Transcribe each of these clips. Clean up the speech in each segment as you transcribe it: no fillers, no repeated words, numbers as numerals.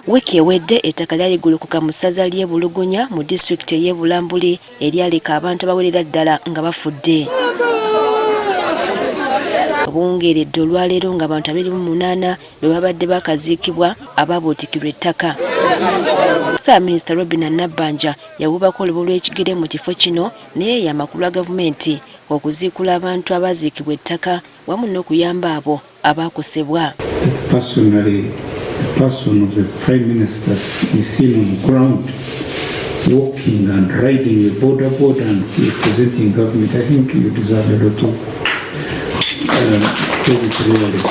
Wiiki ewedde ettaka lyayigulukuka mu ssaza ly'e Bulugunya mu disitulikiti y'e Bulambuli eryaleka abantu abawerera ddala nga bafudde. Obwongeredde olwaleero nga abantu 28 be babadde bakaziikibwa abaabuutikirwa ettaka. Ssaabaminisita Robinah Nabbanja yawubako olubu lw'ekigere mu kifo kino naye y'amakulu ga gavumenti okuziikula abantu abaziikibwa ettaka wamu n'okuyamba abo abaakosebwa. Personally, the person of the Prime Minister is seen on the ground walking and riding a border and representing government. I think you deserve a lot of credit really.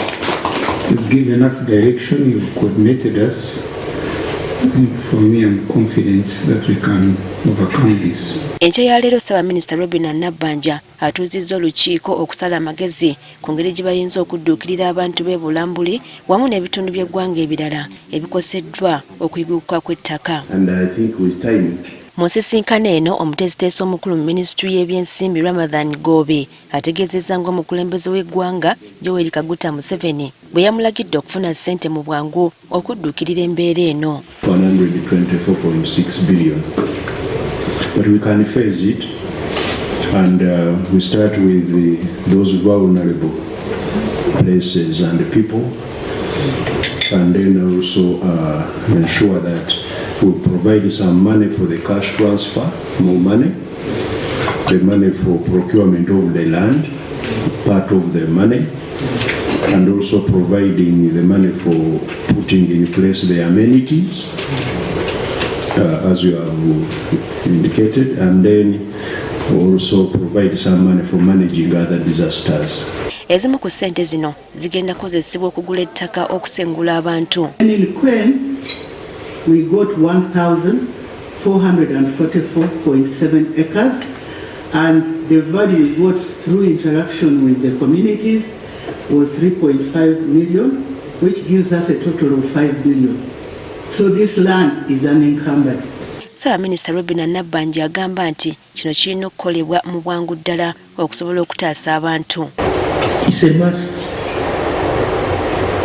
You've given us direction, you've coordinated us. For me, I'm confident that we can overcome this. Enkya ya leero Ssaabaminisita Robinah Nabbanja atuuzizza olukiiko okusala amagezi ku ngeri gye bayinza okudduukirira abantu b'e Bulambuli wamu n'ebitundu by'eggwanga ebirala ebikoseddwa okuyigulukuka kw'ettaka. Mu nsisinkano eno Omuteesiteesi omukulu mu minisitule y'ebyensimbi Ramathan Goodi ategeezezza ng'omukulembeze w'eggwanga Yoweri Museveni bwe yamulagidde okufuna ssente mu bwangu okudduukirira embeera eno. 124.6 billion. But we can phase it, and we start with those vulnerable places and the people, and then also ensure that we provide some money for the cash transfer, more money, the money for procurement of the land, part of the money, and also providing the money for putting in place the amenities, as you have indicated, and then also provide some money for managing other disasters. Ezimu ku ssente zino zigenda kozesebwa okugula ettaka okusengula abantu. We got 1,444.7 acres, and the value we got through interaction with the communities was 3.5 million, which gives us a total of 5 billion. So this land is unencumbered. Ssaabaminisita Robinah Nabbanja agamba nti kino kirina okukolebwa mu bwangu ddala okusobola okutaasa abantu. It's a must.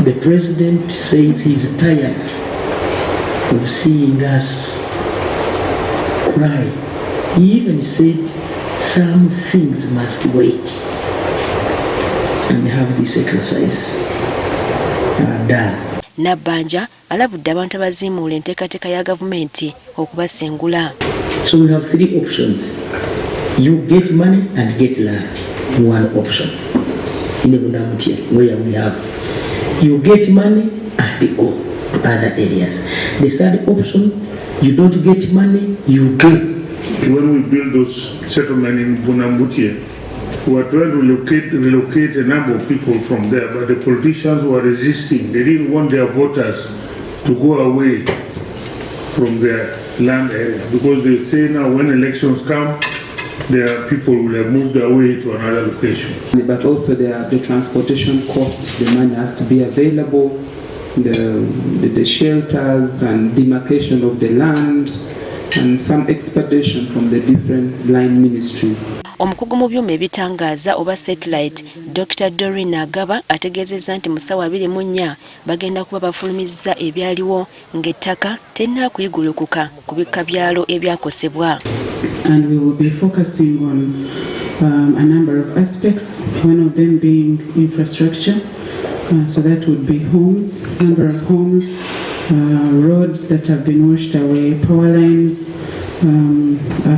The President says he's tired of seeing us cry. He even said some things must wait and have this exercise done. Nabbanja alabudde abantu abaziimuula enteekateeka ya gavumenti okubasengula. So we have 3 options. You get money and get land. One option. In Bulambuli, where we have you get money and go to other areas. The third option, you don't get money, you go. When we build those settlements in Bulambuli, we were trying to relocate a number of people from there, but the politicians were resisting. They didn't want their voters to go away from their land area because they say now when elections come, their people will have moved away to another location. But also the transportation cost, the money has to be available, the shelters and demarcation of the land, and some expedition from the different line ministries. Omukugu mu byuma ebitangaaza oba satellite Dr. Naggamba ategeezezza nti mu ssaawa 24 bagenda kuba bafulumizza ebyaliwo ng'ettaka tennagwako ku bika byalo ebyakosebwa. And we will be focusing on a number of aspects, one of them being infrastructure. So that would be homes, number of homes, roads that have been washed away, power lines,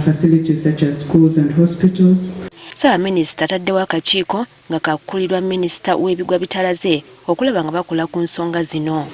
facilities such as schools and hospitals. Ssaabaminisita ataddewo akakiiko nga kakulirwa minisita w'ebigwa bitalaze okulaba nga bakola ku nsonga zino.